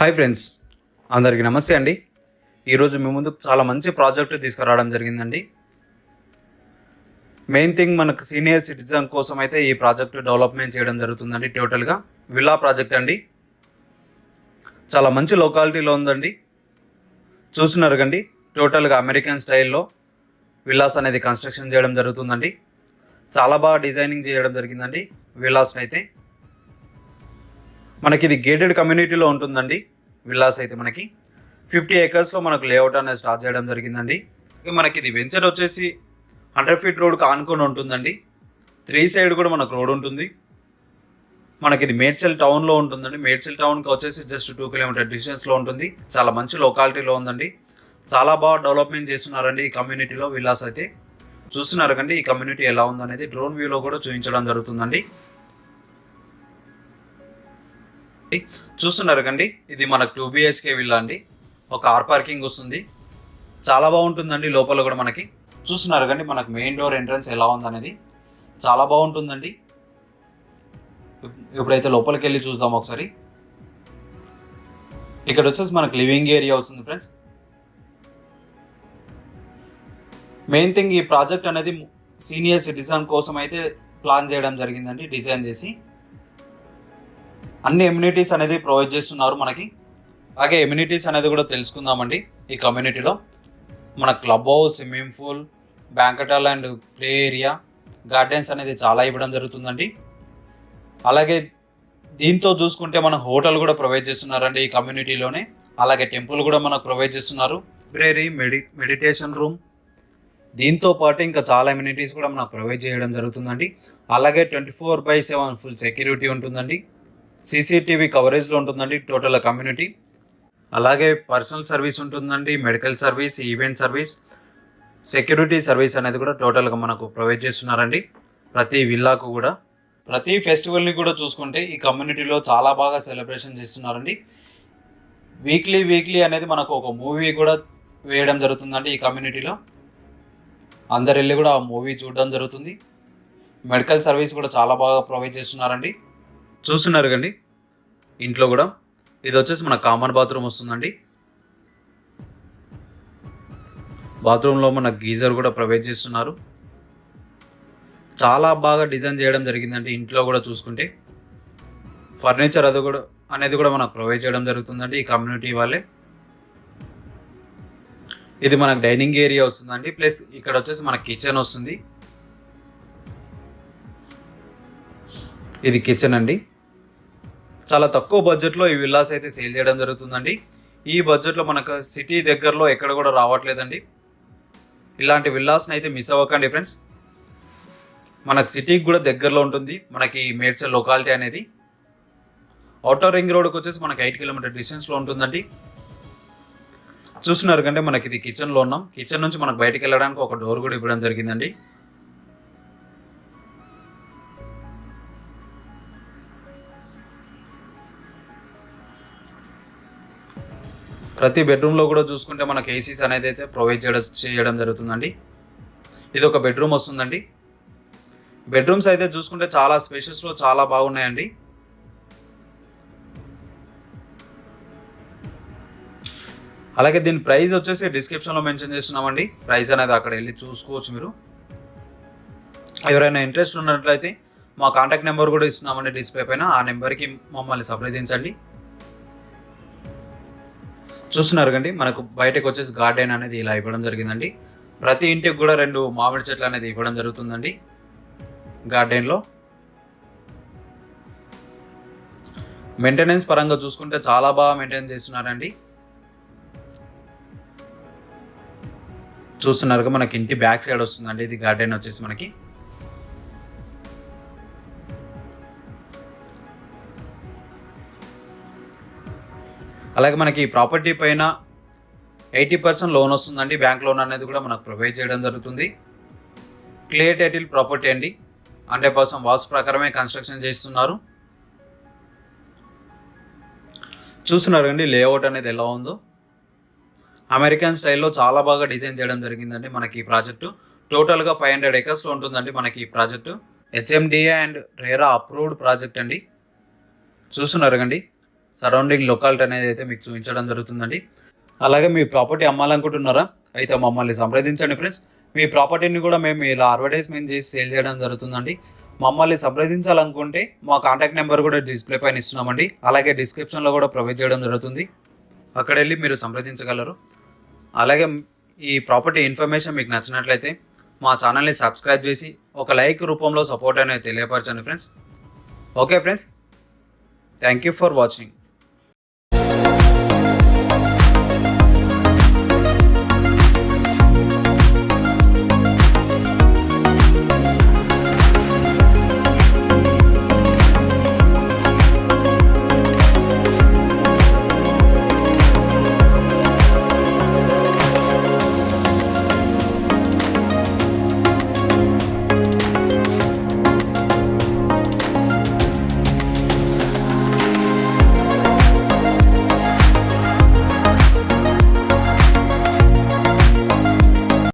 Hi friends, అందరికీ నమస్తే అండి. ఈరోజు మీ ముందుకు చాలా మంచి ప్రాజెక్టు తీసుకురావడం జరిగిందండి. మెయిన్ థింగ్ మనకు సీనియర్ సిటిజన్ కోసం అయితే ఈ ప్రాజెక్టు డెవలప్మెంట్ చేయడం జరుగుతుందండి. టోటల్గా విల్లా ప్రాజెక్ట్ అండి. చాలా మంచి లొకాలిటీలో ఉందండి. చూస్తున్నారు కండి, టోటల్గా అమెరికన్ స్టైల్లో విల్లాస్ అనేది కన్స్ట్రక్షన్ చేయడం జరుగుతుందండి. చాలా బాగా డిజైనింగ్ చేయడం జరిగిందండి విల్లాస్ని అయితే. మనకి ఇది గేటెడ్ కమ్యూనిటీలో ఉంటుందండి. విల్లాస్ అయితే మనకి 50 acresలో మనకు లేఅవుట్ అనేది స్టార్ట్ చేయడం జరిగిందండి. మనకి ఇది వెంచర్ వచ్చేసి 100 feet రోడ్కి ఆనుకొని ఉంటుందండి. 3 side కూడా మనకు రోడ్ ఉంటుంది. మనకి ఇది మేడ్చల్ టౌన్లో ఉంటుందండి. మేడ్చల్ టౌన్కి వచ్చేసి జస్ట్ 2 kilometer డిస్టెన్స్లో ఉంటుంది. చాలా మంచి లొకాలిటీలో ఉందండి. చాలా బాగా డెవలప్మెంట్ చేస్తున్నారండి ఈ కమ్యూనిటీలో విల్లాస్ అయితే. చూస్తున్నారు కండి ఈ కమ్యూనిటీ ఎలా ఉందనేది డ్రోన్ వ్యూలో కూడా చూపించడం జరుగుతుందండి. చూస్తున్నారు కండి, ఇది మనకు 2 BHK విల్లా అండి. ఒక కార్ పార్కింగ్ వస్తుంది. చాలా బాగుంటుందండి. లోపల కూడా మనకి చూస్తున్నారు కండి, మనకు మెయిన్ డోర్ ఎంట్రన్స్ ఎలా ఉందనేది చాలా బాగుంటుందండి. ఇప్పుడైతే లోపలికి వెళ్ళి చూద్దాం ఒకసారి. ఇక్కడ వచ్చేసి మనకు లివింగ్ ఏరియా వస్తుంది ఫ్రెండ్స్. మెయిన్ థింగ్ ఈ ప్రాజెక్ట్ అనేది సీనియర్ సిటిజన్ కోసం అయితే ప్లాన్ చేయడం జరిగిందండి. డిజైన్ చేసి అన్ని ఎమ్యూనిటీస్ అనేది ప్రొవైడ్ చేస్తున్నారు మనకి. అలాగే ఎమ్యూనిటీస్ అనేది కూడా తెలుసుకుందామండి. ఈ కమ్యూనిటీలో మన club house, swimming pool, banquet hall and play area, gardens అనేది చాలా ఇవ్వడం జరుగుతుందండి. అలాగే దీంతో చూసుకుంటే మన హోటల్ కూడా ప్రొవైడ్ చేస్తున్నారండి ఈ కమ్యూనిటీలోనే. అలాగే టెంపుల్ కూడా మనకు ప్రొవైడ్ చేస్తున్నారు. లైబ్రరీ, మెడిటేషన్ రూమ్, దీంతో పాటు ఇంకా చాలా ఎమ్యూనిటీస్ కూడా మనకు ప్రొవైడ్ చేయడం జరుగుతుందండి. అలాగే 24/7 ఫుల్ సెక్యూరిటీ ఉంటుందండి. CCTV కవరేజ్లో ఉంటుందండి టోటల్ కమ్యూనిటీ. అలాగే పర్సనల్ సర్వీస్ ఉంటుందండి, medical service, event service, security service అనేది కూడా టోటల్గా మనకు ప్రొవైడ్ చేస్తున్నారండి. ప్రతి విల్లాకు కూడా, ప్రతి ఫెస్టివల్ని కూడా చూసుకుంటే ఈ కమ్యూనిటీలో చాలా బాగా సెలబ్రేషన్ చేస్తున్నారండి. వీక్లీ అనేది మనకు ఒక మూవీ కూడా వేయడం జరుగుతుందండి ఈ కమ్యూనిటీలో. అందరు వెళ్ళి కూడా ఆ మూవీ చూడడం జరుగుతుంది. మెడికల్ సర్వీస్ కూడా చాలా బాగా ప్రొవైడ్ చేస్తున్నారండి. చూస్తున్నారు కండి, ఇంట్లో కూడా ఇది వచ్చేసి మన కామన్ బాత్రూమ్ వస్తుందండి. బాత్రూంలో మన గీజర్ కూడా ప్రొవైడ్ చేస్తున్నారు. చాలా బాగా డిజైన్ చేయడం జరిగిందండి. ఇంట్లో కూడా చూసుకుంటే ఫర్నిచర్ అనేది కూడా మనకు ప్రొవైడ్ చేయడం జరుగుతుందండి ఈ కమ్యూనిటీ వాళ్ళే. ఇది మనకు డైనింగ్ ఏరియా వస్తుందండి. ప్లస్ ఇక్కడ వచ్చేసి మన కిచెన్ వస్తుంది. ఇది కిచెన్ అండి. చాలా తక్కువ బడ్జెట్లో ఈ విల్లాస్ అయితే సేల్ చేయడం జరుగుతుందండి. ఈ బడ్జెట్లో మనకు సిటీ దగ్గరలో ఎక్కడ కూడా రావట్లేదండి. ఇలాంటి విల్లాస్ని అయితే మిస్ అవ్వకండి ఫ్రెండ్స్. మనకు సిటీకి కూడా దగ్గరలో ఉంటుంది మనకి మేడ్చల్ లొకాలిటీ అనేది. ఔటర్ రింగ్ రోడ్కి వచ్చేసి మనకి 8 kilometer డిస్టెన్స్లో ఉంటుందండి. చూస్తున్నారు కంటే మనకి ఇది కిచెన్లో ఉన్నాం. కిచెన్ నుంచి మనకు బయటకు వెళ్ళడానికి ఒక డోర్ కూడా ఇవ్వడం జరిగిందండి. ప్రతి బెడ్రూమ్లో కూడా చూసుకుంటే మనకు ఏసీస్ అనేది అయితే ప్రొవైడ్ చేయడం జరుగుతుందండి. ఇది ఒక బెడ్రూమ్ వస్తుందండి. బెడ్రూమ్స్ అయితే చూసుకుంటే చాలా స్పేషియస్లో చాలా బాగున్నాయండి. అలాగే దీని ప్రైస్ వచ్చేసి డిస్క్రిప్షన్లో మెన్షన్ చేస్తున్నామండి. ప్రైస్ అనేది అక్కడ వెళ్ళి చూసుకోవచ్చు మీరు. ఎవరైనా ఇంట్రెస్ట్ ఉన్నట్లయితే మా కాంటాక్ట్ నెంబర్ కూడా ఇస్తున్నామండి డిస్ప్లే పైన. ఆ నెంబర్కి మమ్మల్ని సంప్రదించండి. చూస్తున్నారు కండి, మనకు బయటకు వచ్చేసి గార్డెన్ అనేది ఇలా ఇవ్వడం జరిగిందండి. ప్రతి ఇంటికి కూడా 2 మామిడి చెట్లు అనేది ఇవ్వడం జరుగుతుందండి గార్డెన్లో. మెయింటెనెన్స్ పరంగా చూసుకుంటే చాలా బాగా మెయింటైన్ చేస్తున్నారండి. చూస్తున్నారుగా మనకి ఇంటి బ్యాక్ సైడ్ వస్తుందండి ఇది గార్డెన్ వచ్చేసి మనకి. అలాగే మనకి ప్రాపర్టీ పైన 80% లోన్ వస్తుందండి. బ్యాంక్ లోన్ అనేది కూడా మనకు ప్రొవైడ్ చేయడం జరుగుతుంది. క్లియర్ టైటిల్ ప్రాపర్టీ అండి. 100% వాస్తు ప్రకారమే కన్స్ట్రక్షన్ చేస్తున్నారు. చూస్తున్నారు అండి లేఅవుట్ అనేది ఎలా ఉందో. అమెరికన్ స్టైల్లో చాలా బాగా డిజైన్ చేయడం జరిగిందండి మనకి ఈ ప్రాజెక్టు. టోటల్గా 500 acresలో ఉంటుందండి మనకి ఈ project. HMDA and RERA approved project అండి. చూస్తున్నారు కండి, సరౌండింగ్ లొకాలిటీ అనేది అయితే మీకు చూపించడం జరుగుతుందండి. అలాగే మీ ప్రాపర్టీ అమ్మాలనుకుంటున్నారా? అయితే మమ్మల్ని సంప్రదించండి ఫ్రెండ్స్. మీ ప్రాపర్టీని కూడా మేము ఇలా అడ్వర్టైజ్మెంట్ చేసి సేల్ చేయడం జరుగుతుందండి. మమ్మల్ని సంప్రదించాలనుకుంటే మా కాంటాక్ట్ నెంబర్ కూడా డిస్ప్లే పైన ఇస్తున్నామండి. అలాగే డిస్క్రిప్షన్లో కూడా ప్రొవైడ్ చేయడం జరుగుతుంది. అక్కడ వెళ్ళి మీరు సంప్రదించగలరు. అలాగే ఈ ప్రాపర్టీ ఇన్ఫర్మేషన్ మీకు నచ్చినట్లయితే మా ఛానల్ని సబ్స్క్రైబ్ చేసి ఒక లైక్ రూపంలో సపోర్ట్ అనేది తెలియపరచండి friends. Okay friends, thank you for watching.